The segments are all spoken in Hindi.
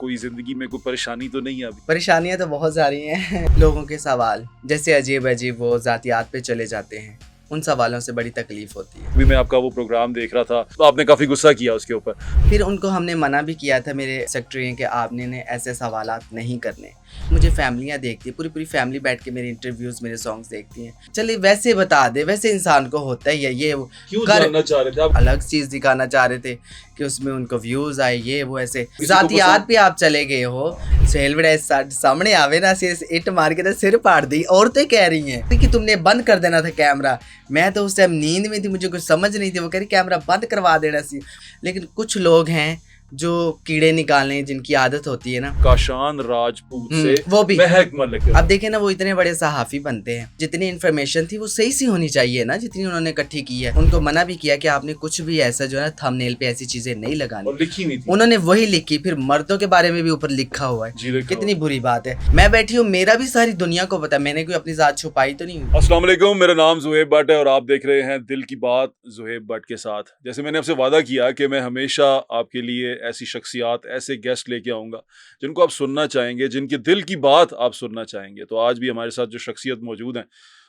कोई जिंदगी में कोई परेशानी तो नहीं है अभी? परेशानियां तो बहुत सारी हैं। लोगों के सवाल जैसे अजीब अजीब वो जातियात पे चले जाते हैं, उन सवालों से बड़ी तकलीफ होती है। अभी मैं आपका वो प्रोग्राम देख रहा था तो आपने काफी गुस्सा किया उसके ऊपर। फिर उनको हमने मना भी किया था, मेरे सेक्रेटरी हैं कि आपने ने ऐसे सवालात नहीं करने। मुझे फैमिलियां देखती है, पूरी पूरी फैमिली बैठ के मेरे इंटरव्यूज मेरे सॉन्ग्स देखती हैं। चलिए वैसे बता दे, वैसे इंसान को होता ही है ये वो। क्यों जानना चाह रहे थे आप? अलग चीज दिखाना चाह रहे थे कि उसमें उनको व्यूज आए, ये वो ऐसे किसी को जातियात पे आप चले गए हो। सोहेल बड़ा सामने आवे ना, सिर इट मार के तो सिर फाड़ दी। औरतें कह रही हैं कि तुमने बंद कर देना था कैमरा। मैं तो उस टाइम नींद में थी, मुझे कुछ समझ नहीं थी। वो कह रही कैमरा बंद करवा देना सी। लेकिन कुछ लोग हैं जो कीड़े निकालने जिनकी आदत होती है ना, काशान राजपूत से वो भी महक मलिक। अब देखे ना, वो इतने बड़े सहाफी बनते हैं, जितनी इन्फॉर्मेशन थी वो सही सी होनी चाहिए ना, जितनी उन्होंने इकट्ठी की है। उनको मना भी किया कि आपने कुछ भी ऐसा जो है थंबनेल पे ऐसी चीजें नहीं लगानी। और लिखी नहीं थी उन्होंने वही लिखी, फिर मर्दों के बारे में भी ऊपर लिखा हुआ है। कितनी बुरी बात है। मैं बैठी हूँ, मेरा भी सारी दुनिया को पता है, मैंने कोई अपनी जात छुपाई तो नहीं हुई। अस्सलाम वालेकुम, मेरा नाम ज़ुहैब भट्ट है और आप देख रहे हैं दिल की बात ज़ुहैब भट्ट के साथ। जैसे मैंने आपसे वादा किया कि मैं हमेशा आपके लिए ऐसी शख्सियात, ऐसे गेस्ट लेके आऊँगा जिनको आप सुनना चाहेंगे, जिनके दिल की बात आप सुनना चाहेंगे। तो आज भी हमारे साथ जो शख्सियत मौजूद हैं,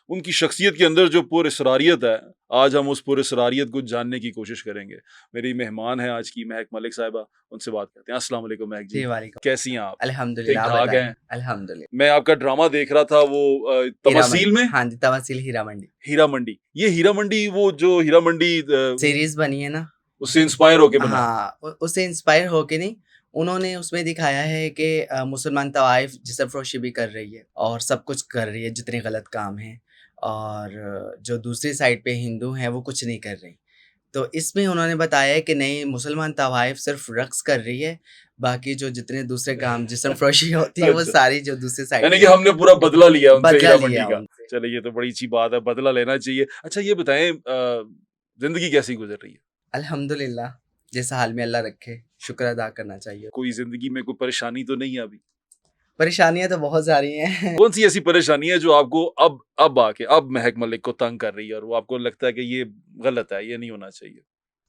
उनकी शख्सियत के अंदर जो पुरअसरारियत है, आज हम उस पुरअसरारियत को जानने की कोशिश करेंगे। मेरी मेहमान है आज की महक मलिक साहिबा, उनसे बात करते हैं। अस्सलाम वालेकुम महक जी, कैसी हैं आप? अल्हम्दुलिल्लाह, ठीक ठाक हैं? अल्हम्दुलिल्लाह। मैं आपका ड्रामा देख रहा था वो तमसील में। हाँ जी, तमसील हीरा मंडी। हीरा मंडी, ये हीरा मंडी वो जो हीरा मंडी सीरीज बनी है ना, उससे इंस्पायर होके बना। हाँ, उससे इंस्पायर होके नहीं, उन्होंने उसमें दिखाया है कि मुसलमान तवाइफ जिसम फरोशी भी कर रही है और सब कुछ कर रही है, जितने गलत काम हैं, और जो दूसरी साइड पे हिंदू हैं वो कुछ नहीं कर रही। तो इसमें उन्होंने बताया है कि नहीं, मुसलमान तवाइफ सिर्फ रक्स कर रही है, बाकी जो जितने दूसरे काम जिस्म फरोशी होती है वो अच्छा। सारी जो दूसरी साइड, यानी कि हमने पूरा बदला लिया उनसे, बदला हीरा मंडी लिया का। उनसे। चलिए ये तो बड़ी अच्छी बात है, बदला लेना चाहिए। अच्छा ये बताएं, जिंदगी कैसी गुजर रही है? अल्हम्दुलिल्लाह, जिस हाल में अल्लाह रखे शुक्र अदा करना चाहिए। कोई जिंदगी में कोई परेशानी तो नहीं है अभी? परेशानियां तो बहुत सारी हैं। कौन सी ऐसी परेशानी है जो आपको अब आके अब महक मलिक को तंग कर रही है और वो आपको लगता है कि ये गलत है, ये नहीं होना चाहिए?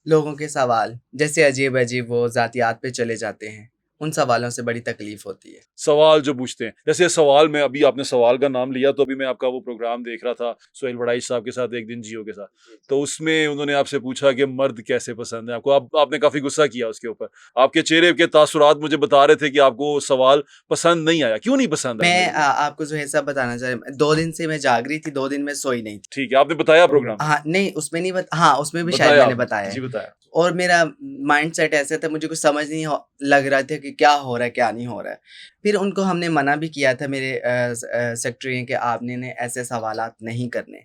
लोगों के सवाल जैसे अजीब अजीब वो जातियात पे चले जाते हैं, उन सवालों से बड़ी तकलीफ होती है। सवाल जो पूछते हैं, जैसे सवाल में अभी आपने सवाल का नाम लिया, तो अभी मैं आपका वो प्रोग्राम देख रहा था सोहेल बड़ाई साहब के साथ, एक दिन जियो के साथ। तो उसमें उन्होंने आपसे पूछा कि मर्द कैसे पसंद है आपको। आपने काफी गुस्सा किया उसके ऊपर। आपके चेहरे के तासुरात मुझे बता रहे थे कि आपको सवाल पसंद नहीं आया। क्यों नहीं पसंद आया? मैं आपको जो है सब बताना चाह रहा, 2 दिन से मैं जाग रही थी, 2 दिन में सोई नहीं थी। ठीक है, आपने बताया प्रोग्राम? हाँ नहीं, उसमें नहीं हाँ, उसमें भी शायद मैंने बताया जी है। बताया। और मेरा माइंड सेट ऐसा था, मुझे कुछ समझ नहीं लग रहा था कि क्या हो रहा है क्या नहीं हो रहा है। फिर उनको हमने मना भी किया था, मेरे सेक्रेटरी हैं कि आपने ने ऐसे सवालात नहीं करने।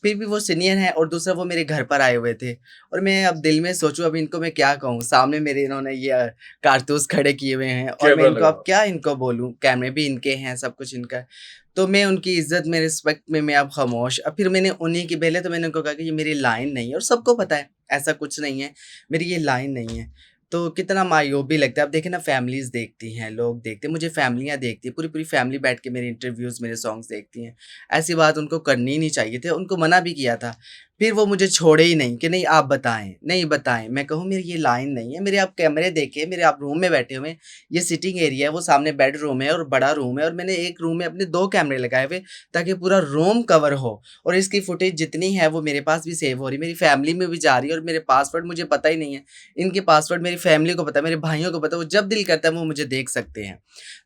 फिर भी वो सीनियर हैं और दूसरा वो मेरे घर पर आए हुए थे, और मैं अब दिल में सोचूं अब इनको मैं क्या कहूँ। सामने मेरे इन्होंने ये कारतूस खड़े किए हुए हैं और मैं इनको अब क्या इनको बोलूँ, कैमरे भी इनके हैं, सब कुछ इनका है। तो मैं उनकी इज्जत में, रिस्पेक्ट में मैं अब खामोश। अब फिर मैंने उन्हीं की पहले तो मैंने उनको कहा कि ये मेरी लाइन नहीं है, और सबको पता है ऐसा कुछ नहीं है, मेरी ये लाइन नहीं है। तो कितना मायूब भी लगता है। अब देखें ना, फैमिलीज़ देखती हैं, लोग देखते हैं, मुझे फैमिलियाँ देखती हैं, पूरी पूरी फैमिली बैठ के मेरे इंटरव्यूज़ मेरे सॉन्ग्स देखती हैं। ऐसी बात उनको करनी ही नहीं चाहिए थे, उनको मना भी किया था। फिर वो मुझे छोड़े ही नहीं कि नहीं आप बताएं, नहीं बताएं। मैं कहूँ मेरी ये लाइन नहीं है, मेरे आप कैमरे देखे, मेरे आप रूम में बैठे हुए हैं, ये सिटिंग एरिया है, वो सामने बेडरूम है और बड़ा रूम है, और मैंने एक रूम में अपने 2 कैमरे लगाए हुए ताकि पूरा रूम कवर हो, और इसकी फुटेज जितनी है वो मेरे पास भी सेव हो रही है, मेरी फैमिली में भी जा रही है। और मेरे पासवर्ड मुझे पता ही नहीं है, इनके पासवर्ड मेरी फैमिली को पता है, मेरे भाइयों को पता है, वो जब दिल करता है वो मुझे देख सकते हैं।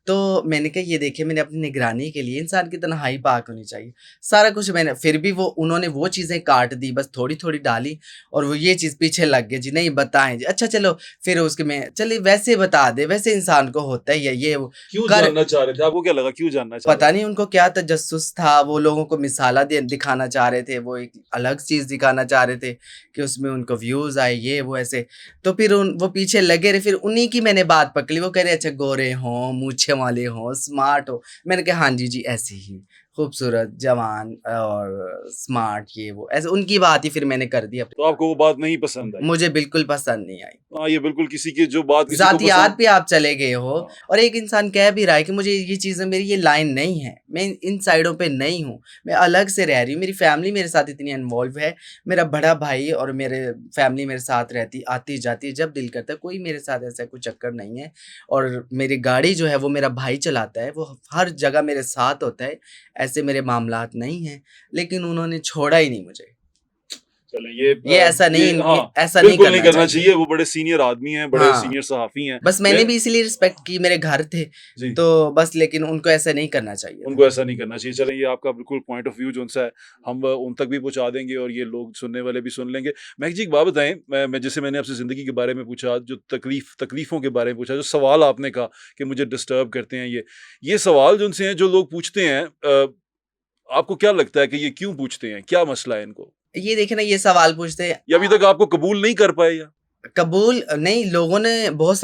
तो मैंने कहा ये देखिए, मैंने अपनी निगरानी के लिए, इंसान की तन्हाई पाक होनी चाहिए, सारा कुछ मैंने, फिर भी वो उन्होंने वो चीज़ें काट दी, बस थोड़ी थोड़ी डाली, और वो ये चीज़ पीछे लग गई जी, नहीं बताएं जी। अच्छा चलो, फिर उसके में चलिए वैसे बता दे, वैसे इंसान को होता ही है ये वो। क्यों जानना चाह रहे थे? आपको क्या लगा क्यों जानना चाह रहे थे? पता नहीं उनको क्या तजस्सुस था, वो लोगों को मिसाला दिखाना चाह रहे थे, वो एक अलग चीज़ दिखाना चाह रहे थे कि उसमें उनको व्यूज़ आए, ये वो ऐसे। तो फिर वो पीछे लगे रहे, फिर उन्हीं की मैंने बात पकड़ी। वो कह रहे अच्छा गोरे हों, मूंछें वाले हों, स्मार्ट हो। मैंने कहा हाँ जी जी ऐसे ही, खूबसूरत, जवान और स्मार्ट, ये वो ऐसे उनकी बात ही फिर मैंने कर दी अपनी। तो आपको वो बात नहीं पसंद आई? मुझे बिल्कुल पसंद नहीं आई। हाँ, ये बिल्कुल किसी की जो बात किसी को ज़ातियात पसंद। पे आप चले गए हो हाँ, और एक इंसान कह भी रहा है कि मुझे ये चीज़ें, मेरी ये लाइन नहीं है, मैं इन साइडों पे नहीं हूँ, मैं अलग से रह रही हूँ, मेरी फैमिली मेरे साथ इतनी इन्वॉल्व है, मेरा बड़ा भाई और मेरे फैमिली मेरे साथ रहती, आती-जाती है जब दिल करता है, कोई मेरे साथ ऐसा कोई चक्कर नहीं है और मेरी गाड़ी जो है वो मेरा भाई चलाता है, वो हर जगह मेरे साथ होता है, ऐसे मेरे मामलात नहीं हैं, लेकिन उन्होंने छोड़ा ही नहीं मुझे। चलें ये ऐसा ये नहीं, हाँ, ऐसा नहीं बिल्कुल नहीं करना करना चाहिए। चाहिए। वो बड़े सीनियर आदमी हैं, बड़े हाँ। सीनियर सहाफ़ी हैं। बस मैं मैंने भी इसीलिए रिस्पेक्ट की, मेरे घर थे, जी, तो बस, लेकिन उनको ऐसा नहीं करना चाहिए था। उनको ऐसा नहीं करना चाहिए। चलें, ये आपका बिल्कुल पॉइंट ऑफ व्यू जो-सा है, हम उन तक भी पहुँचा देंगे और ये लोग सुनने वाले भी सुन लेंगे। महक जी, एक बात बताएँ, मैं जैसे मैंने आपसे ज़िंदगी के बारे में पूछा, जो तकलीफ़ों के बारे में पूछा, जो सवाल आपने कहा कि मुझे डिस्टर्ब करते हैं ये सवाल जो उनसे हैं, जो लोग पूछते हैं, आपको क्या लगता है कि ये क्यों पूछते हैं? क्या मसला है इनको? ये देखिए ना, ये सवाल पूछते हैं या अभी तक आपको कबूल नहीं कर पाए या? कबूल नहीं, लोगों ने बहुत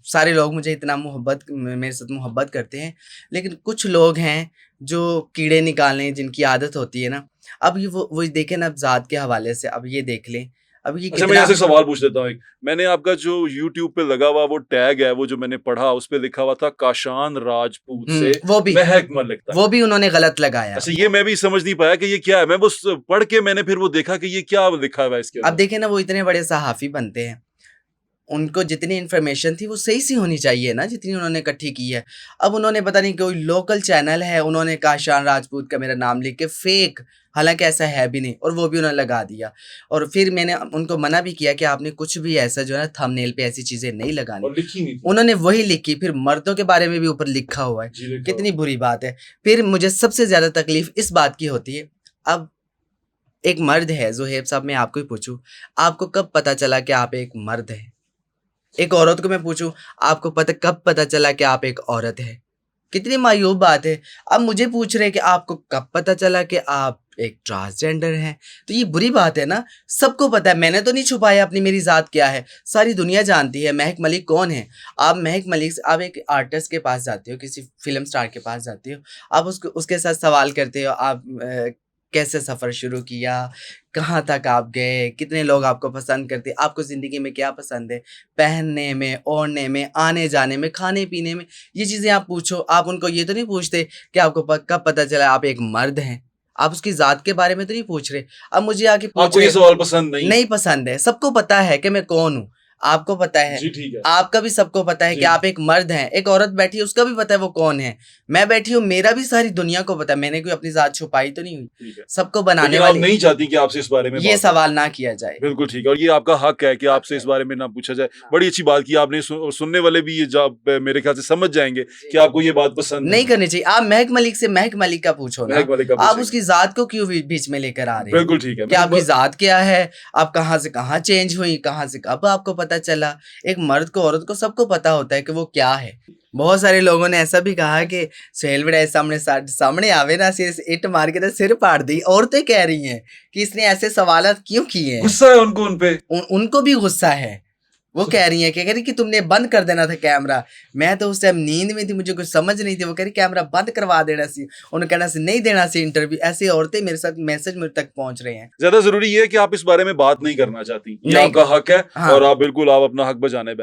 सारे लोग मुझे इतना मेरे साथ मोहब्बत करते हैं, लेकिन कुछ लोग हैं जो कीड़े निकालने जिनकी आदत होती है ना, अब ये वो देखें ना, अब ज़ात के हवाले से अब ये देख लें, अब ये अच्छा, मैं कितना यहाँ से सवाल पूछ लेता हूँ एक। मैंने आपका जो यूट्यूब पे लगा हुआ वो टैग है, वो जो मैंने पढ़ा, उस पे लिखा हुआ था काशान राजपूत से महक मलिक तक। वो भी उन्होंने गलत लगाया। अच्छा, ये मैं भी समझ नहीं पाया कि ये क्या है। मैं बस पढ़ के मैंने फिर वो देखा कि ये क्या लिखा हुआ है इसके अब अंदर। देखिए ना, वो इतने बड़े सहाफ़ी बनते हैं, उनको जितनी इन्फॉर्मेशन थी वो सही सी होनी चाहिए ना, जितनी उन्होंने इकट्ठी की है। अब उन्होंने पता नहीं कोई लोकल चैनल है, उन्होंने काशान राजपूत का मेरा नाम लिख के फेक, हालाँकि ऐसा है भी नहीं, और वो भी उन्होंने लगा दिया। और फिर मैंने उनको मना भी किया कि आपने कुछ भी ऐसा जो है ना थंबनेल पे ऐसी चीज़ें नहीं लगानी। और लिखी नहीं थी। उन्होंने वही लिखी, फिर मर्दों के बारे में भी ऊपर लिखा हुआ है। जी, लिखा कितनी हुआ। बुरी बात है। फिर मुझे सबसे ज़्यादा तकलीफ़ इस बात की होती है, अब एक मर्द है, ज़ुहैब साहब, मैं आपको ही पूछूँ, आपको कब पता चला कि आप एक मर्द हैं? एक औरत को मैं पूछूं, आपको कब पता चला कि आप एक औरत है? कितनी मायूब बात है। अब मुझे पूछ रहे हैं कि आपको कब पता चला कि आप एक ट्रांसजेंडर हैं? तो ये बुरी बात है ना। सबको पता है, मैंने तो नहीं छुपाया अपनी मेरी जात क्या है, सारी दुनिया जानती है महक मलिक कौन है। आप महक मलिक से, आप एक आर्टिस्ट के पास जाते हो, किसी फिल्म स्टार के पास जाते हो, आप उसके साथ सवाल करते हो, आप कैसे सफ़र शुरू किया, कहाँ तक आप गए, कितने लोग आपको पसंद करते, आपको ज़िंदगी में क्या पसंद है, पहनने में, ओढ़ने में, आने-जाने में, खाने-पीने में, ये चीज़ें आप पूछो। आप उनको ये तो नहीं पूछते कि आपको कब पता चला आप एक मर्द हैं। आप उसकी ज़ात के बारे में तो नहीं पूछ रहे। अब मुझे आके पूछ आपको ये रहे, सवाल पसंद नहीं? नहीं पसंद है। सबको पता है कि मैं कौन हूँ, आपको पता है, जी, ठीक है। आपका भी सबको पता है कि जी। आप एक मर्द हैं। एक औरत बैठी है, उसका भी पता है वो कौन है। मैं बैठी हूँ, मेरा भी सारी दुनिया को पता है। मैंने कोई अपनी ज़ात छुपाई तो नहीं हुई। ठीक है। सबको बनाने लेकिन आप वाले, नहीं चाहती कि आपसे इस बारे में ये बात हो? सवाल ना किया जाए। बिल्कुल ठीक है, और ये आपका हक है कि आपसे इस बारे में ना पूछा जाए। बड़ी अच्छी बात की आपने। सुनने वाले भी ये मेरे ख्याल से समझ जाएंगे कि आपको ये बात पसंद नहीं करनी चाहिए। आप महक मलिक से महक मलिक का पूछो ना। महक मलिक का आप पूछेंगे। उसकी ज़ात को क्यों बीच में लेकर आ रहे हैं? बिल्कुल ठीक है। कि आपकी ज़ात क्या है? आप कहाँ से कहाँ चेंज हुई? कहाँ से कब आपको पता चला? एक मर्द को, औरत को सबको पता होता है कि वो क्या है। बहुत सारे लोगों ने ऐसा भी कहा कि सुहेल बड़े सामने आवे ना, सिर इट मार के तो सिर फाड़ दी। औरतें कह रही हैं कि इसने ऐसे सवालात क्यों किए हैं? गुस्सा है उनको उन पे। उनको भी गुस्सा है। वो कह रही हैं कि, कह रही कि तुमने बंद कर देना था कैमरा। मैं तो उस टाइम नींद में थी, मुझे कुछ समझ नहीं थी। वो कह रही कैमरा बंद करवा देना सी, उन्होंने कहना सी नहीं देना सी इंटरव्यू। ऐसी औरतें मेरे साथ मैसेज मेरे तक पहुंच रहे हैं। ज्यादा जरूरी ये है कि आप इस बारे में बात नहीं करना चाहती, ये नहीं, आपका हक है। हाँ। और आप बिल्कुल आप अपना हक बजाने पे।